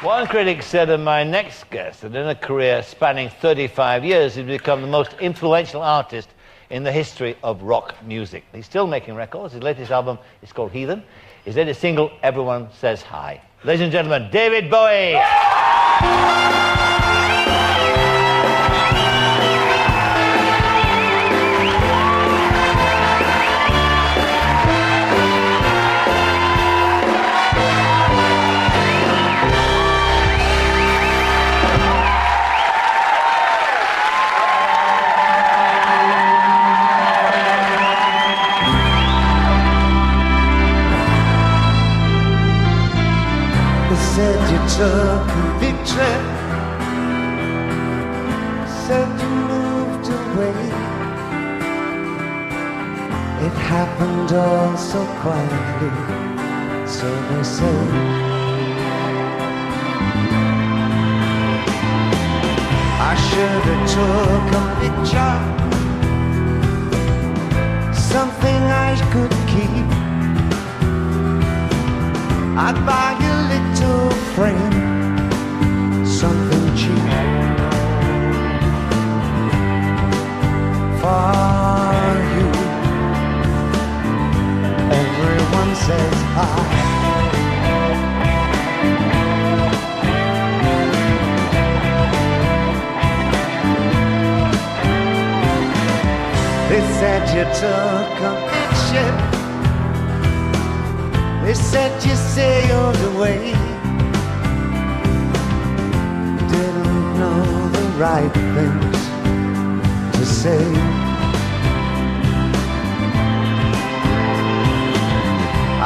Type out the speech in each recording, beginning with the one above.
One critic said of my next guest that in a career spanning 35 years, he's become the most influential artist in the history of rock music. He's still making records. His latest album is called Heathen. His latest single, Everyone Says Hi. Ladies and gentlemen, David Bowie! Said you took a big trip, said you moved away. It happened all so quietly, so they say. I should have took a picture, something I could keep. I'd buy you a little frame, something cheap for you. Everyone says hi. They said you took a big ship. They said you sailed away. Didn't know the right things to say.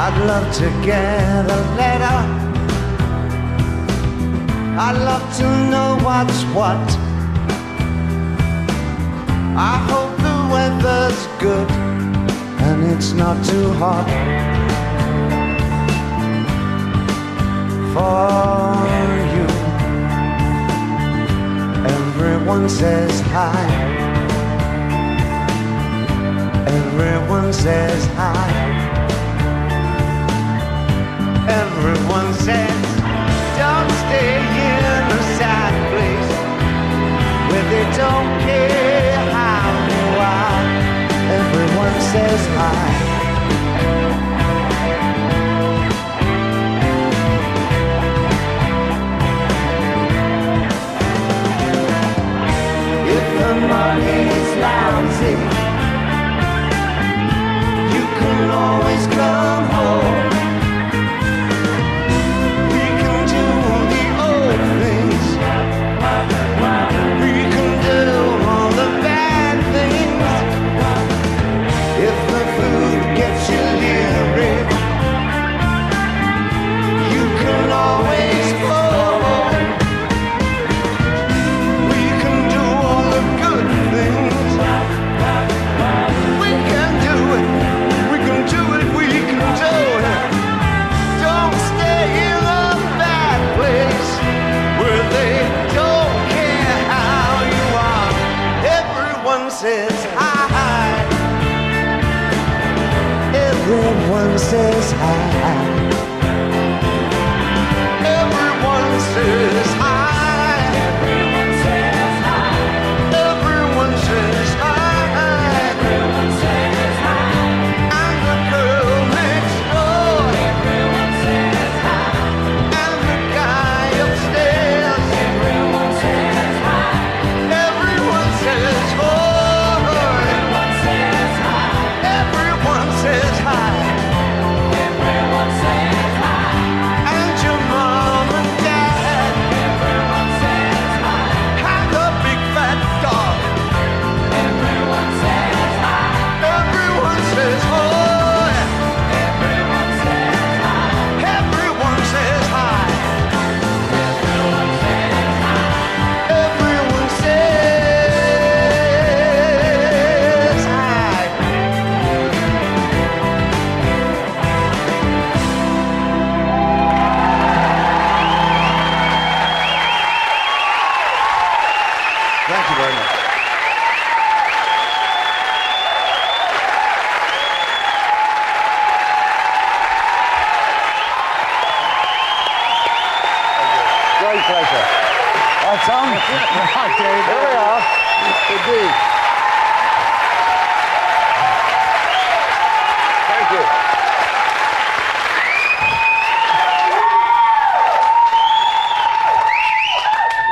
I'd love to get a letter. I'd love to know what's what. I hope the weather's good and it's not too hot for you. Everyone says hi. Everyone says hi. Everyone says, don't stay in a sad place where they don't care how you are. Everyone says hi. The money's lousy, you can always come home. We can do the old things, we can do all the bad things. If the food gets you leery, you can always phone. Says hi. Everyone says hi. Everyone says hi. Everyone says hi. Everyone says hi. Everyone says hi. And the girl next door. Everyone says hi. And the guy upstairs. Everyone says hi. Everyone says hi. Everyone says hi. Everyone pleasure. Hi, Tom. Hi, Dave. Here we are. Indeed. Thank you.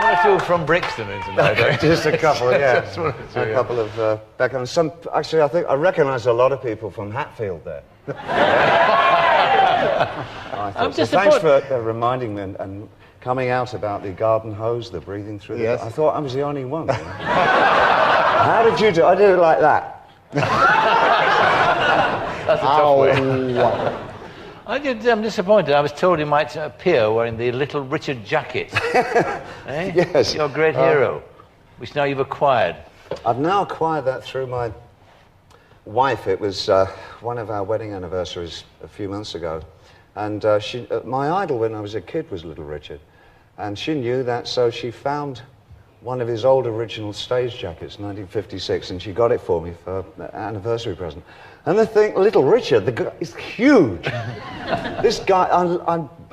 One or two from Brixton in tonight. Just a couple, yeah. Just one or two, A couple of back on some. Actually, I think I recognise a lot of people from Hatfield there. I'm so thanks for reminding me and coming out about the garden hose, the breathing through. Yes. I thought I was the only one. You know? How did you do? I did it like that. That's a tough way. I'm disappointed. I was told he might appear wearing the Little Richard jacket. Eh? Yes. Your great hero, which now you've acquired. I've now acquired that through my wife. It was one of our wedding anniversaries a few months ago. And my idol when I was a kid was Little Richard. And she knew that, so she found one of his old original stage jackets, 1956, and she got it for me for an anniversary present. And the thing, Little Richard, the guy is huge. This guy,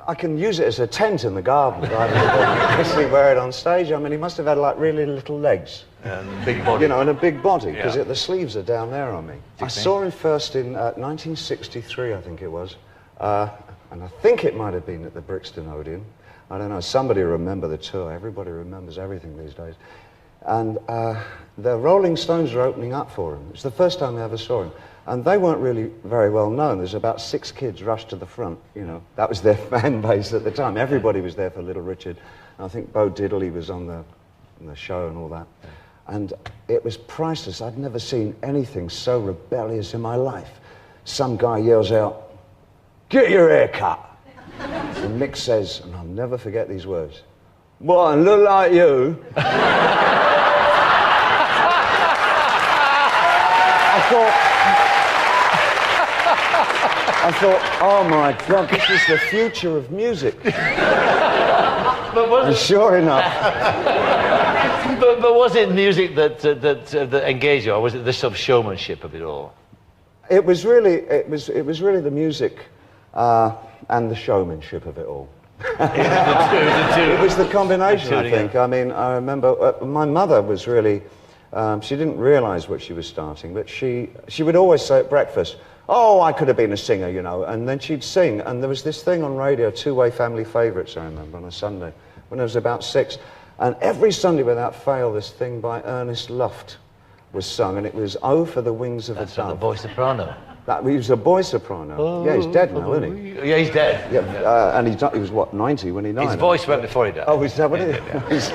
I can use it as a tent in the garden. I basically wear it on stage. I mean, he must have had like really little legs. And big body. You know, and a big body, because Yeah. the sleeves are down there on me. I saw him first in 1963, I think it was. And I think it might have been at the Brixton Odeon. I don't know, somebody remember the tour. Everybody remembers everything these days. And the Rolling Stones were opening up for him. It was the first time I ever saw him. And they weren't really very well known. There's about 6 kids rushed to the front, you know. That was their fan base at the time. Everybody was there for Little Richard. And I think Bo Diddley was on the show and all that. And it was priceless. I'd never seen anything so rebellious in my life. Some guy yells out, "Get your hair cut." And Mick says, and I'll never forget these words, "What, I look like you?" I thought, oh my God, this is the future of music. And sure enough. But was it music that engaged you, or was it the sort of showmanship of it all? It was really the music and the showmanship of it all. It was the combination, I think. I mean, I remember my mother was really, she didn't realise what she was starting, but she would always say at breakfast, "Oh, I could have been a singer, you know," and then she'd sing, and there was this thing on radio, Two-Way Family Favourites, I remember, on a Sunday, when I was about 6, and every Sunday without fail, this thing by Ernest Luft was sung, and it was "Oh for the Wings of a Dove." That's the boy soprano. He was a boy soprano. Oh, yeah, he's dead now, isn't he? Yeah, he's dead. Yeah, and he was, what, 90 when he died? His voice went before he died. Oh, is that what it is?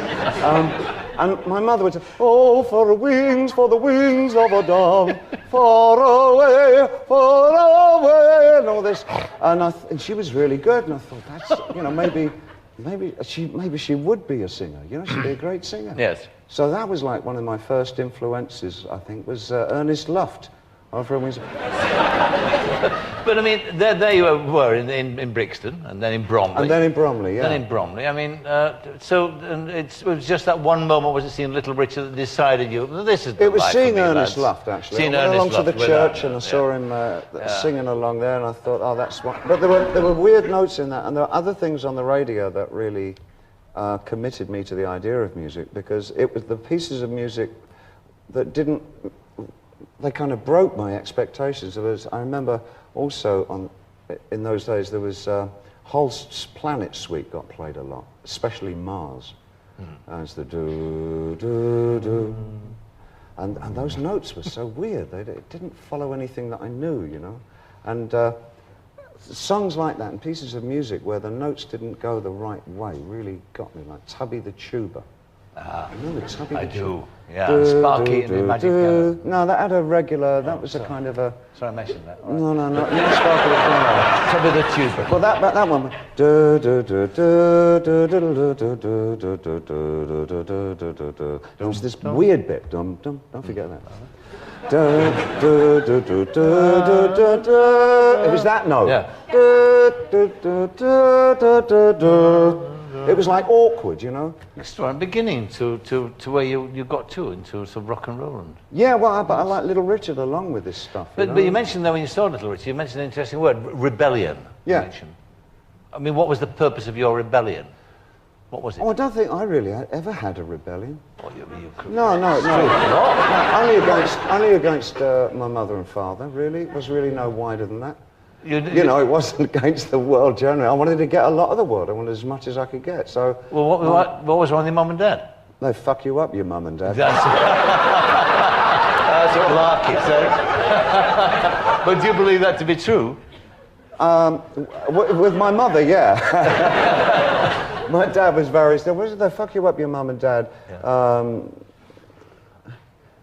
And my mother would say, "Oh, for the wings of a dove, far away, and all this." And she was really good, and I thought, that's, you know, maybe she would be a singer. You know, she'd be a great singer. Yes. So that was like one of my first influences, I think, was Ernest Luft. But I mean, there you were in Brixton, and then in Bromley. And then in Bromley, yeah. Then in Bromley. I mean, it was just that one moment, was it seeing Little Richard, that decided this is the It was life seeing for me, Ernest lads. Luft, actually. Seeing I went Ernest along to the Luft church and I saw him singing along there, and I thought, oh, that's what... But there were weird notes in that, and there were other things on the radio that really committed me to the idea of music, because it was the pieces of music that didn't... They kind of broke my expectations. I remember also in those days there was Holst's Planet Suite got played a lot, especially Mars. As the do. And those notes were so weird. It didn't follow anything that I knew, you know. And songs like that and pieces of music where the notes didn't go the right way really got me, like Tubby the Tuba. Remember Tubby the Tuba? I do. Yeah, Sparky and the Magic Piano. No, that had a regular, that was a kind of a... Sorry, I mentioned that. Right. No, not Sparky the Piano. Tubby the Tuba. Well, that one. There was this weird bit. Don't forget that. It was that note. Yeah. It was like awkward, you know. I'm beginning to where you got to, into sort of rock and roll. Yeah, well, but I like Little Richard along with this stuff. But you mentioned that when you saw Little Richard, you mentioned an interesting word, rebellion. Yeah. You mentioned. I mean, what was the purpose of your rebellion? What was it? Oh, I don't think I really ever had a rebellion. Oh, No. Only against my mother and father, really. It was really no wider than that. You know, it wasn't against the world generally. I wanted to get a lot of the world. I wanted as much as I could get, so... Well, what was wrong with your mum and dad? They fuck you up, your mum and dad. That's what Larky says. But do you believe that to be true? With my mother, yeah. My dad was very... They fuck you up, your mum and dad. Yeah.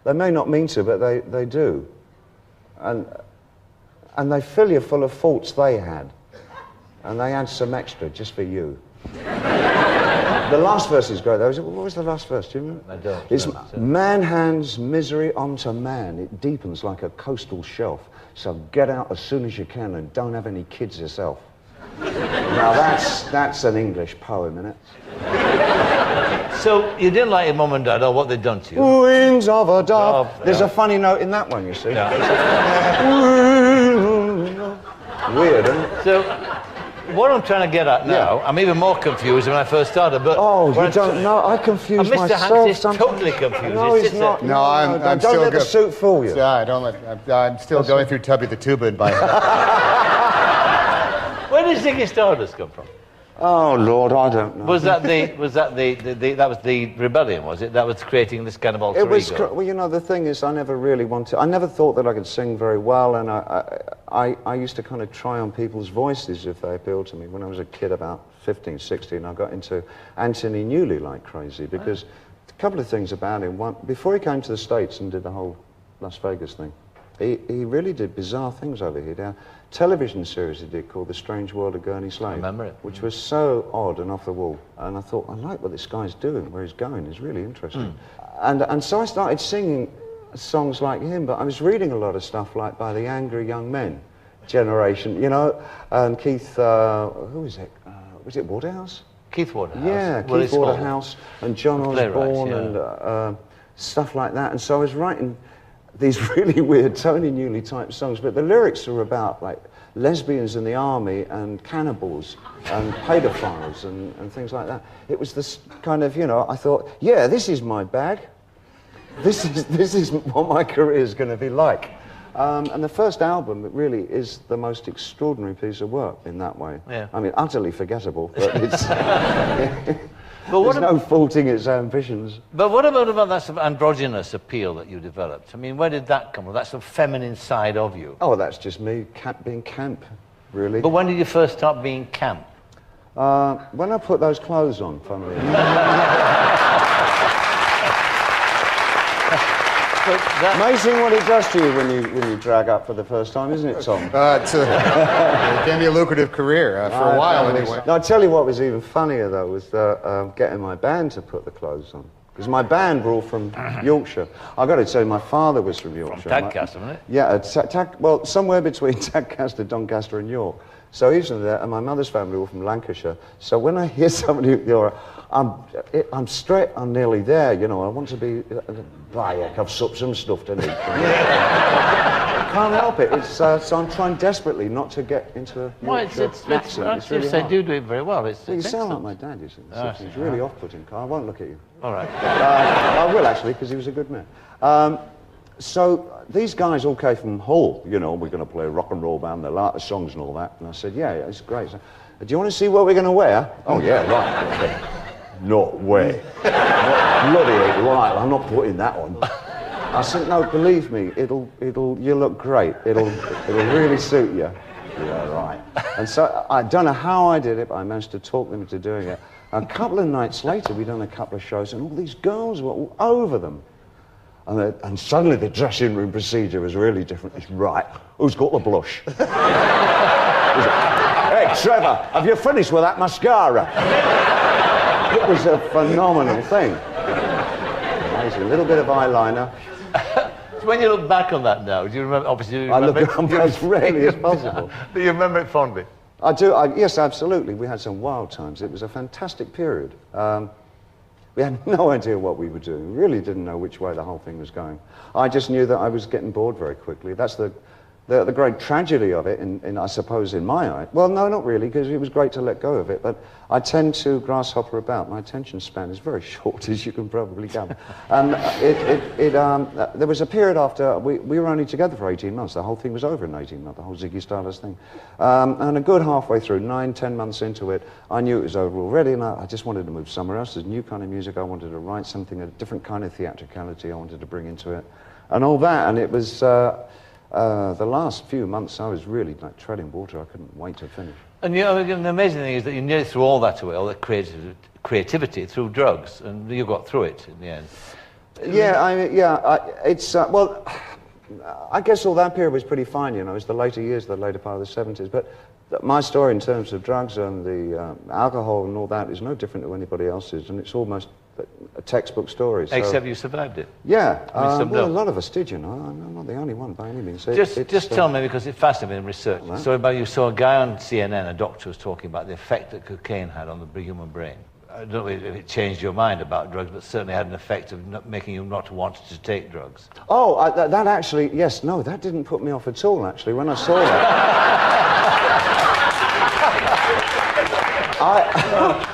They may not mean to, but they do. And they fill you full of faults they had. And they add some extra just for you. The last verse is great, though. What was the last verse? Do you remember? I don't. It's man hands misery onto man. It deepens like a coastal shelf. So get out as soon as you can and don't have any kids yourself. Now that's an English poem, isn't it? So you didn't like your mum and dad or what they'd done to you? Wings of a dove. There's a funny note in that one, you see. Yeah. Weird, isn't it? So, what I'm trying to get at now, I'm even more confused than when I first started, but... Oh, you don't know? I confuse myself Mr. Hanks is sometimes. totally confused. No, he's not. No, I'm don't still let the suit fool you. I'm still going through Tubby the Tuba in my head. Where did Ziggy Stardust come from? Oh Lord, I don't know. Was that the rebellion? Was it that was creating this kind of alter ego? Well, you know, the thing is, I never really wanted. I never thought that I could sing very well, and I used to kind of try on people's voices if they appealed to me. When I was a kid, about 15, 16, I got into Anthony Newley like crazy because a couple of things about him. One, before he came to the States and did the whole Las Vegas thing, he really did bizarre things over here. Now, television series he did called The Strange World of Gurney Slade. I remember it. Which was so odd and off the wall. And I thought, I like what this guy's doing, where he's going. It's really interesting. And so I started singing songs like him, but I was reading a lot of stuff like by the Angry Young Men generation, you know, and Keith, who is it? Was it Waterhouse? Keith Waterhouse. Yeah, Keith Waterhouse and John Osborne and stuff like that. And so I was writing these really weird Tony Newley type songs, but the lyrics are about like lesbians in the army and cannibals and paedophiles and things like that. It was this kind of, you know, I thought, yeah, this is my bag. This is what my career is going to be like. And the first album, it really is the most extraordinary piece of work in that way. Yeah. I mean, utterly forgettable, but it's... But there's no faulting its ambitions. But what about that sort of androgynous appeal that you developed? I mean, where did that come from? That sort of feminine side of you? Oh, that's just me being camp, really. But when did you first start being camp? When I put those clothes on, funnily enough. Amazing what it does to you when you drag up for the first time, isn't it, Tom? It can be a lucrative career for a while, anyway. No, I tell you what was even funnier, though, was getting my band to put the clothes on. Because my band were all from Yorkshire. I've got to tell you, my father was from Yorkshire. From Tadcaster, wasn't it? Yeah, well, somewhere between Tadcaster, Doncaster and York. So he's from there, and my mother's family were from Lancashire. So when I hear somebody, you know, I'm straight, I'm nearly there, you know, I want to be, I've supped some stuff to eat. I can't help it. It's, so I'm trying desperately not to get into a accent. It's really hard. You do it very well. You sound like my dad, you see. It's really off-putting. I won't look at you. All right. I will, actually, because he was a good man. So these guys all came from Hull, you know, we're going to play a rock and roll band, they like the songs and all that. And I said, yeah, it's great. So, do you want to see what we're going to wear? Oh, yeah, right. Okay. No way. Bloody right, I'm not putting that on. I said, no, believe me, you'll look great. It'll really suit you. Yeah, right. And so I don't know how I did it, but I managed to talk them into doing it. A couple of nights later, we'd done a couple of shows, and all these girls were all over them. And suddenly the dressing room procedure was really different. It's right. Who's got the blush? Hey, Trevor, have you finished with that mascara? It was a phenomenal thing. Amazing. A little bit of eyeliner. So when you look back on that now, do you remember? Obviously, you remember I look back as rarely as possible. Do you remember it fondly? I do. Yes, absolutely. We had some wild times. It was a fantastic period. We had no idea what we were doing. We really didn't know which way the whole thing was going. I just knew that I was getting bored very quickly. That's the the great tragedy of it, I suppose, in my eye, well, no, not really, because it was great to let go of it, but I tend to grasshopper about. My attention span is very short, as you can probably gather. And there was a period after, we were only together for 18 months. The whole thing was over in 18 months, the whole Ziggy Stardust thing. And a good halfway through, 9, 10 months into it, I knew it was over already, and I just wanted to move somewhere else. There's new kind of music. I wanted to write something, a different kind of theatricality I wanted to bring into it, and all that. And it was... the last few months, I was really like treading water. I couldn't wait to finish. And you know, the amazing thing is that you nearly threw all that away, all that creativity, through drugs, and you got through it in the end. Yeah, well, I guess all that period was pretty fine. You know, it was the later years, the later part of the 70s. But my story in terms of drugs and the alcohol and all that is no different to anybody else's, and it's almost a textbook story. So. Except you survived it. Yeah, well, a lot of us did, you know. I'm not the only one by any means. Just tell me, because it's fascinating research. Right. So about you saw a guy on CNN, a doctor was talking about the effect that cocaine had on the human brain. I don't know if it changed your mind about drugs, but certainly had an effect of making you not want to take drugs. Oh, that actually, yes, no, that didn't put me off at all, actually, when I saw that.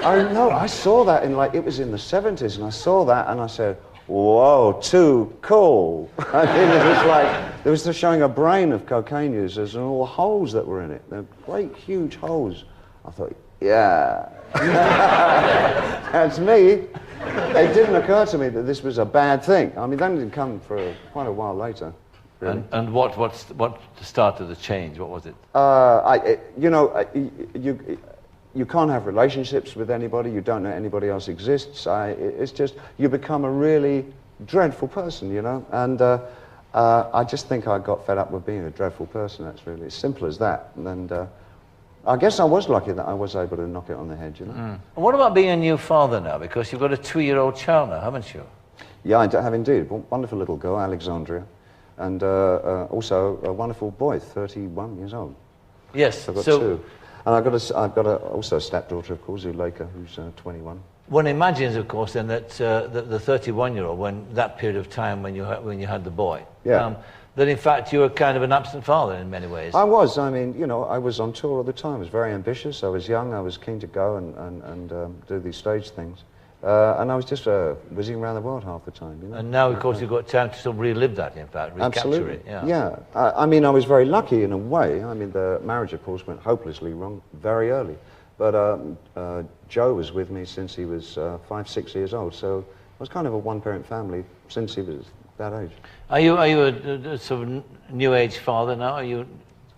I saw that in, like, it was in the 70s, and I saw that, and I said, whoa, too cool. I mean, it was like, there was showing a brain of cocaine users and all the holes that were in it. They're great, huge holes. I thought, yeah, that's me. It didn't occur to me that this was a bad thing. I mean, that didn't come for quite a while later. Really. And what started the change? What was it? You can't have relationships with anybody. You don't know anybody else exists. It's just, you become a really dreadful person, you know? And I just think I got fed up with being a dreadful person. That's really as simple as that. And I guess I was lucky that I was able to knock it on the head, you know? And what about being a new father now? Because you've got a 2-year-old child now, haven't you? Yeah, I have indeed. Wonderful little girl, Alexandria. And also a wonderful boy, 31 years old. Yes, so I've got two. And I've got also a stepdaughter, of course, Zuleika, who's 21. One imagines, of course, then that the 31-year-old, when that period of time when you had the boy, that in fact you were kind of an absent father in many ways. I was. I mean, you know, I was on tour all the time. I was very ambitious. I was young. I was keen to go and do these stage things. And I was just whizzing around the world half the time, you know. And now, of course, you've got time to still relive that, in fact, recapture Absolutely. it. Yeah. I mean, I was very lucky in a way. I mean, the marriage, of course, went hopelessly wrong very early. But Joe was with me since he was 5, 6 years old, so I was kind of a one-parent family since he was that age. Are you a sort of new-age father now? Are you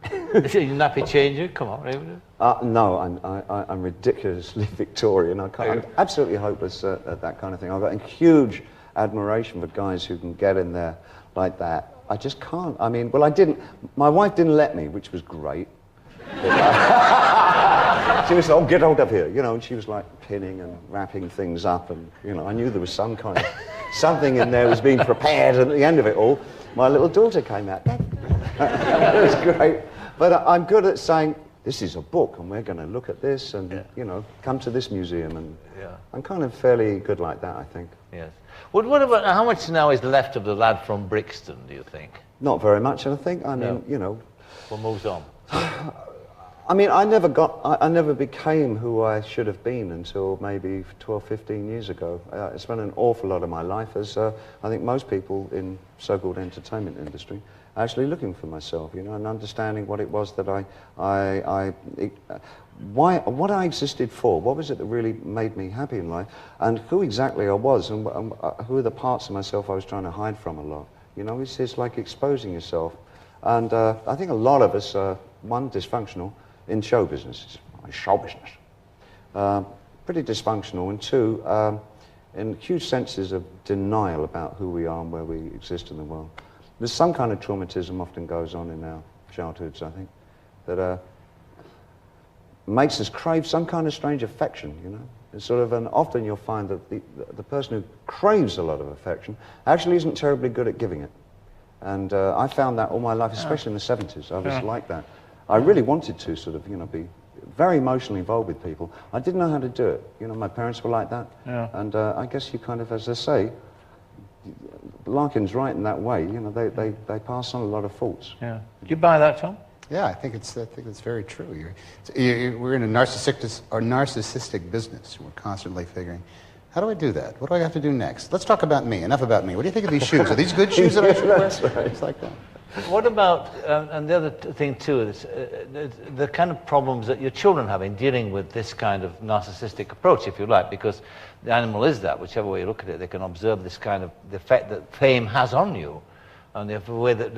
a nappy changer? Come on. No, I'm ridiculously Victorian. I'm absolutely hopeless at that kind of thing. I've got a huge admiration for guys who can get in there like that. I just can't. I mean, well, I didn't. My wife didn't let me, which was great. She was, oh, get out of here, you know, and she was like pinning and wrapping things up, and, you know, I knew there was some kind of, something in there was being prepared, and at the end of it all, my little daughter came out. It was great. But I'm good at saying, this is a book, and we're going to look at this, and, you know, come to this museum, and I'm kind of fairly good like that, I think. Yes. What about, how much now is left of the lad from Brixton, do you think? Not very much, I think. I mean, you know... What moves on? I mean, I never became who I should have been until maybe 12, 15 years ago. I spent an awful lot of my life, as I think most people in so-called entertainment industry, actually looking for myself, you know, and understanding what it was that what I existed for, what was it that really made me happy in life, and who exactly I was, and who are the parts of myself I was trying to hide from a lot. You know, it's like exposing yourself. And I think a lot of us are, one, dysfunctional in show business, pretty dysfunctional, and two, in huge senses of denial about who we are and where we exist in the world. There's some kind of traumatism often goes on in our childhoods, I think, that makes us crave some kind of strange affection, you know. It's sort of, and often you'll find that the person who craves a lot of affection actually isn't terribly good at giving it. And I found that all my life, especially in the 70s, I was like that. I really wanted to sort of, you know, be very emotionally involved with people. I didn't know how to do it. You know, my parents were like that. And I guess you kind of, as they say, Larkin's right in that way. You know, they pass on a lot of faults. Yeah. Do you buy that, Tom? Yeah, I think it's very true. We're in a narcissistic business. We're constantly figuring, how do I do that? What do I have to do next? Let's talk about me. Enough about me. What do you think of these shoes? Are these good shoes that I should wear? Right. It's like that. What about, and the other thing too, is the kind of problems that your children have in dealing with this kind of narcissistic approach, if you like, because the animal is that, whichever way you look at it, they can observe this kind of, the effect that fame has on you, and the way that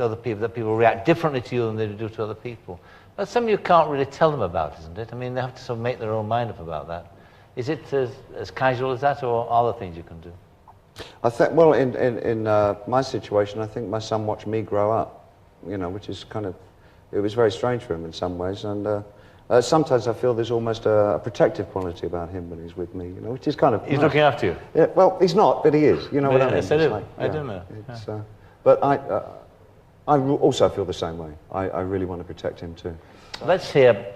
people react differently to you than they do to other people. That's something you can't really tell them about, isn't it? I mean, they have to sort of make their own mind up about that. Is it as casual as that, or are there things you can do? I think, well, in my situation, I think my son watched me grow up. You know, which is kind of, it was very strange for him in some ways, and sometimes I feel there's almost a protective quality about him when he's with me, you know, which is kind of... He's looking after you? Yeah, well, he's not, but he is, you know what I mean? Yes, I do. Like, I do know. But I also feel the same way. I really want to protect him too. Let's hear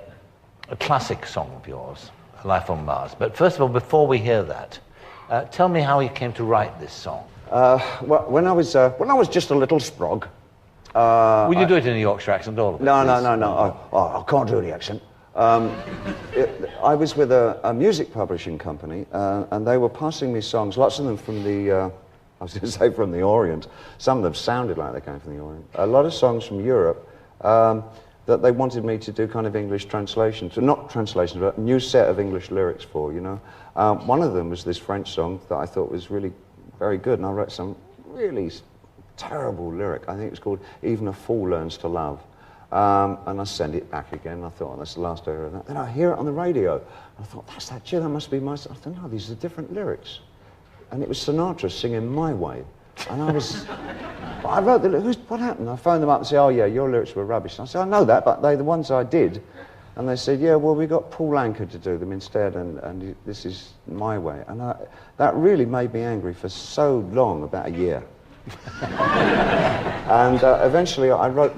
a classic song of yours, Life on Mars. But first of all, before we hear that, tell me how you came to write this song. Well, when I was just a little sprog, Will you do it in a Yorkshire accent, all of it? No. I can't do the accent. I was with a music publishing company, and they were passing me songs, lots of them from the, I was going to say from the Orient. Some of them sounded like they came from the Orient. A lot of songs from Europe that they wanted me to do kind of English translations, not translations, but a new set of English lyrics for, you know. One of them was this French song that I thought was really very good, and I wrote some really terrible lyric. I think it was called Even a Fool Learns to Love. And I sent it back again. I thought, oh, that's the last I heard that. Then I hear it on the radio. I thought, that's that tune, that must be my... I thought, no, these are different lyrics. And it was Sinatra singing My Way. And I was... I wrote the lyrics. What happened? I phoned them up and said, oh, yeah, your lyrics were rubbish. And I said, I know that, but they're the ones I did. And they said, yeah, well, we got Paul Anka to do them instead, and this is My Way. And that really made me angry for so long, about a year. And eventually I wrote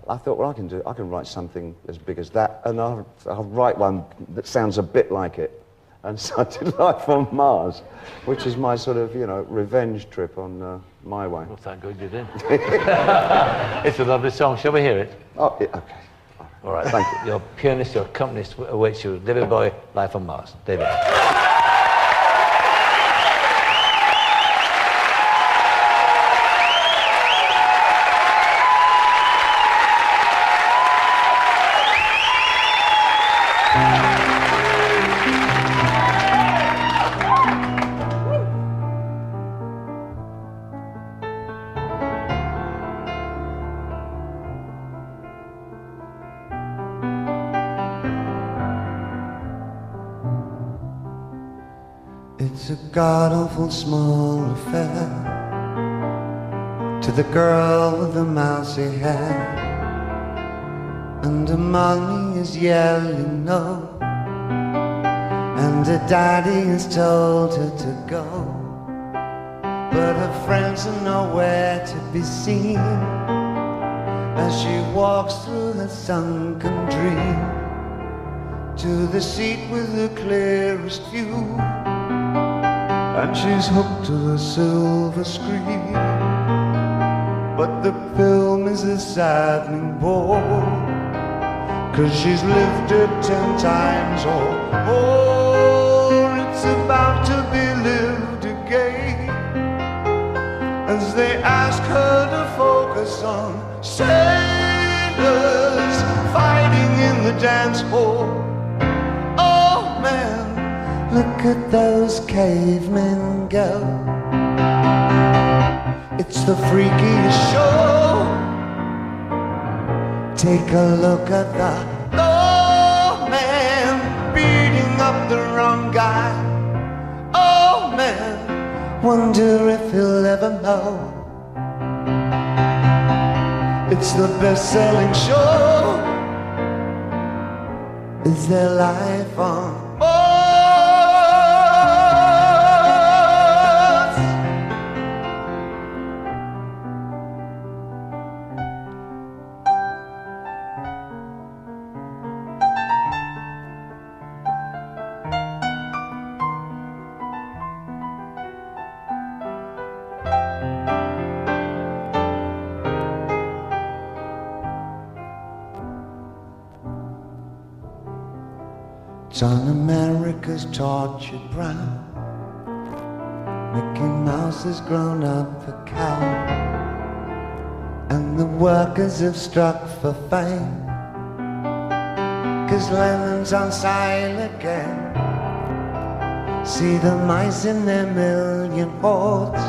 I thought, well, I can write something as big as that, and I'll write one that sounds a bit like it. And so I did Life on Mars, which is my sort of, you know, revenge trip on My Way. Well, thank God you did. It's a lovely song. Shall we hear it? Oh, yeah, okay. All right. Thank you. Your pianist, your accompanist awaits you. David Bowie, Life on Mars. David. It's a god-awful small affair to the girl with the mousy hair, and her mommy is yelling no, and her daddy has told her to go, but her friends are nowhere to be seen as she walks through her sunken dream to the seat with the clearest view. And she's hooked to the silver screen, but the film is a saddening bore, 'cause she's lived it 10 times or more. It's about to be lived again, as they ask her to focus on sailors fighting in the dance hall. Oh man, look at those cavemen go. It's the freakiest show. Take a look at the old man beating up the wrong guy. Oh man, wonder if he'll ever know. It's the best-selling show. Is there life on Mars? It's on America's tortured brow. Mickey Mouse has grown up a cow, and the workers have struck for fame, 'cause Lennon's on sale again. See the mice in their million hordes,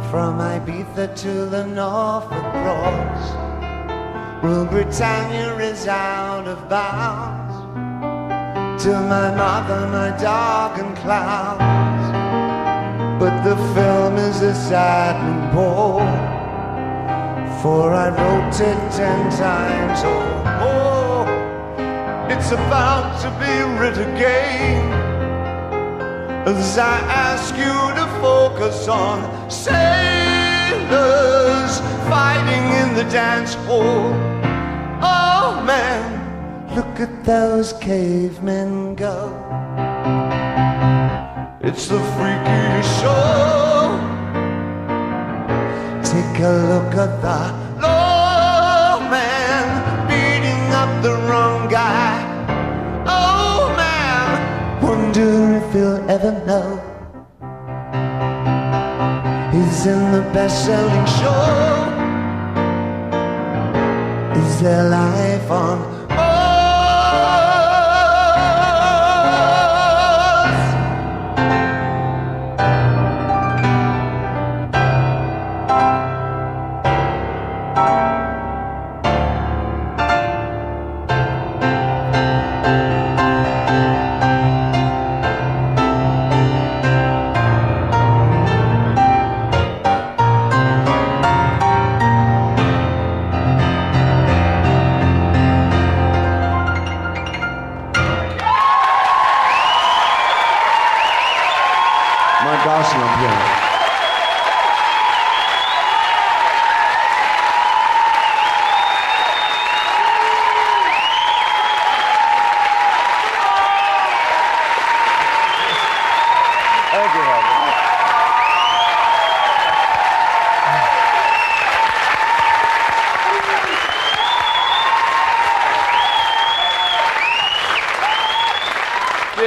from Ibiza to the Norfolk Broads. Rule Britannia is out of bounds, to my mother, my dog and clowns. But the film is a saddening bore, for I wrote it 10 times or more. It's about to be writ again, as I ask you to focus on sailors fighting in the dance hall. Oh man, look at those cavemen go. It's the freakiest show. Take a look at the lawman beating up the wrong guy. Oh man, wonder if he'll ever know he's in the best-selling show. Is there life on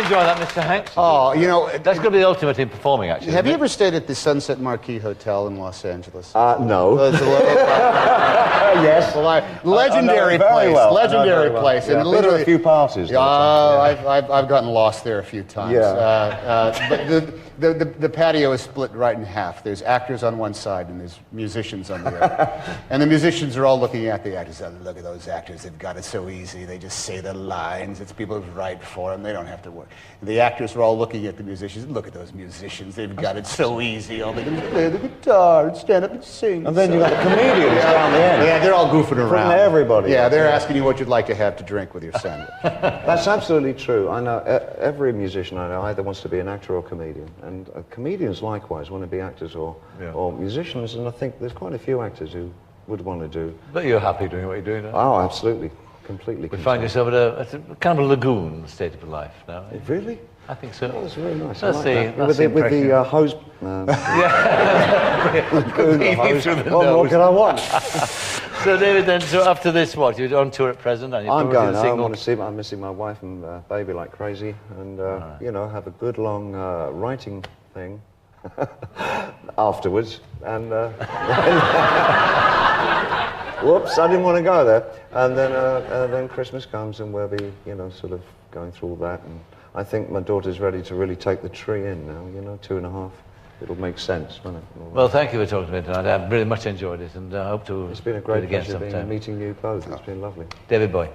enjoy that, Mr. Hanks? Oh, you know... That's going to be the ultimate in performing, actually. Have you ever stayed at the Sunset Marquis Hotel in Los Angeles? No. Yes. Legendary place. Well. Legendary place. Yeah, and literally a few parties. I've gotten lost there a few times. Yeah. But the patio is split right in half. There's actors on one side and there's musicians on the other. And the musicians are all looking at the actors. Oh, look at those actors. They've got it so easy. They just say the lines. It's people who write for them. They don't have to work. And the actors are all looking at the musicians. Look at those musicians. They've got it so easy. All they do is play the guitar and stand up and sing. And then you've got the comedians down the end. Yeah, they're all goofing around. From everybody. Yeah, they're asking you what you'd like to have to drink with your sandwich. That's absolutely true. I know every musician I know either wants to be an actor or a comedian. And comedians likewise want to be actors or musicians. And I think there's quite a few actors who would want to do. But you're happy doing what you're doing now? Oh, absolutely. Completely. You find yourself at a kind of a lagoon state of life now. Really? I think so. Oh, that's very nice. That's with the hose. Yeah. What can I want? So, David, then, so after this, what? You're on tour at present? And I'm going. I want to see. I'm missing my wife and baby like crazy, and you know, have a good long writing thing afterwards. And whoops, I didn't want to go there. And then Christmas comes, and we'll be, you know, sort of going through all that. And I think my daughter's ready to really take the tree in now. You know, 2.5. It'll make sense, won't it? Well, thank you for talking to me tonight. I've really much enjoyed it, and I hope to. It's been a great do it again pleasure sometime. meeting you both. It's been lovely. David Bowie.